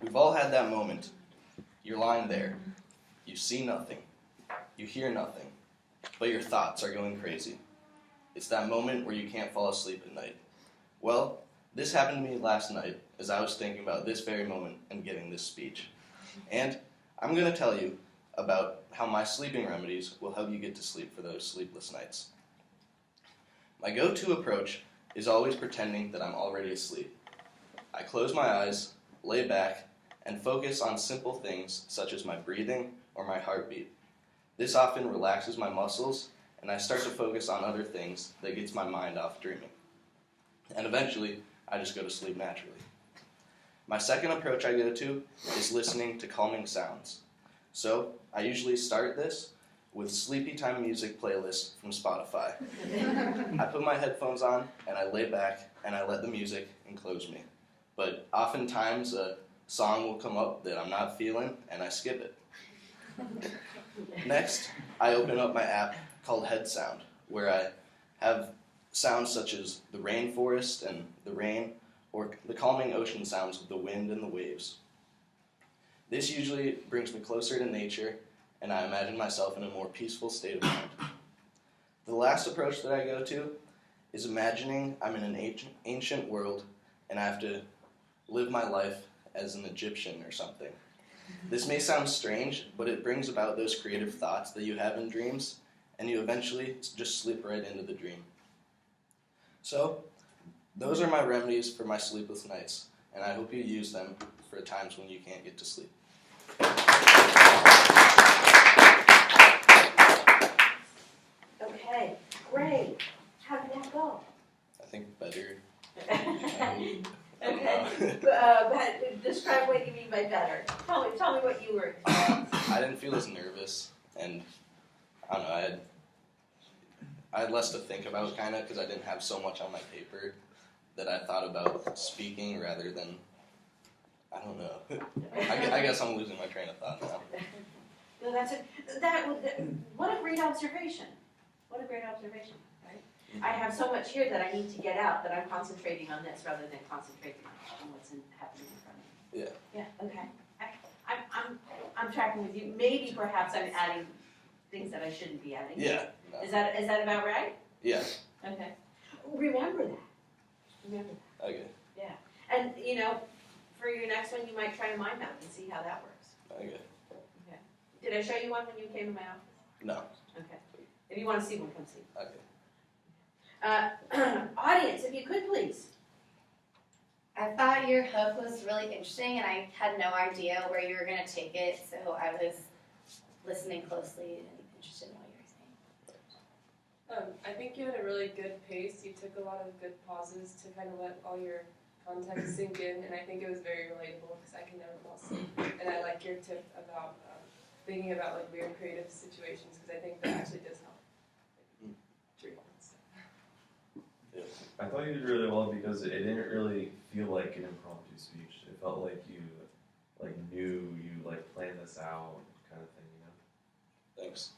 We've all had that moment. You're lying there. You see nothing. You hear nothing. But your thoughts are going crazy. It's that moment where you can't fall asleep at night. Well, this happened to me last night as I was thinking about this very moment and giving this speech. And I'm going to tell you about how my sleeping remedies will help you get to sleep for those sleepless nights. My go-to approach is always pretending that I'm already asleep. I close my eyes, lay back, and focus on simple things such as my breathing or my heartbeat. This often relaxes my muscles, and I start to focus on other things that gets my mind off dreaming. And eventually, I just go to sleep naturally. My second approach I go to is listening to calming sounds. So, I usually start this with sleepy time music playlist from Spotify. I put my headphones on, and I lay back, and I let the music enclose me. But oftentimes, a song will come up that I'm not feeling, and I skip it. Next, I open up my app called Head Sound, where I have sounds such as the rainforest and the rain, or the calming ocean sounds of the wind and the waves. This usually brings me closer to nature, and I imagine myself in a more peaceful state of mind. The last approach that I go to is imagining I'm in an ancient world, and I have to live my life as an Egyptian or something. This may sound strange, but it brings about those creative thoughts that you have in dreams, and you eventually just slip right into the dream. So, those are my remedies for my sleepless nights, and I hope you use them for times when you can't get to sleep. Okay, great. How did that go? I think better. Okay, but describe what you mean by better. Tell me what you were. I didn't feel as nervous, and I don't know, I had less to think about, kind of, because I didn't have so much on my paper that I thought about speaking rather than, I don't know. I guess I'm losing my train of thought now. No, that's it. What a great observation. What a great observation, right? I have so much here that I need to get out that I'm concentrating on this rather than concentrating on what's happening in front of me. Yeah. Yeah. Okay. I'm tracking with you. Maybe perhaps I'm adding things that I shouldn't be adding. Yeah. No. Is that about right? Yeah. Okay. Remember that. Remember that. Okay. Yeah. And for your next one, you might try a mind map and see how that works. Okay. Okay. Did I show you one when you came to my office? No. Okay. If you want to see one, come see. Okay. Audience, if you could please. I thought your hook was really interesting, and I had no idea where you were going to take it, so I was listening closely and interested in what you were saying. I think you had a really good pace. You took a lot of good pauses to kind of let all your context sink in, and I think it was very relatable because I can never fall asleep. And I like your tip about thinking about like weird creative situations because I think that actually does help. Dream and stuff. Yeah. I thought you did really well because it didn't really feel like an impromptu speech. It felt like you knew you planned this out kind of thing, Thanks.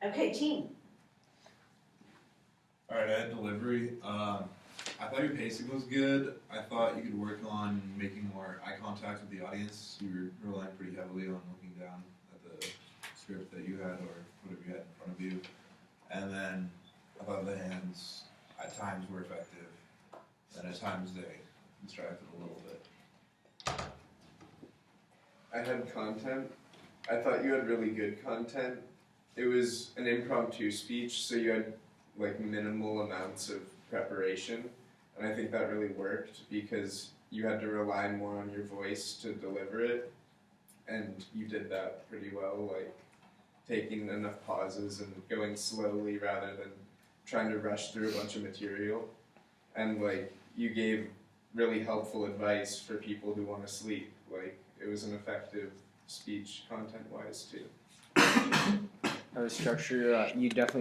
Okay, team. All right, I had delivery. I thought your pacing was good. I thought you could work on making more eye contact with the audience. You were relying pretty heavily on looking down at the script that you had or whatever you had in front of you. And then I thought the hands at times were effective, and at times they distracted a little bit. I had content. I thought you had really good content. It was an impromptu speech, so you had minimal amounts of preparation, and I think that really worked because you had to rely more on your voice to deliver it, and you did that pretty well, taking enough pauses and going slowly rather than trying to rush through a bunch of material, and you gave really helpful advice for people who want to sleep. It was an effective speech content-wise too. Structure, you definitely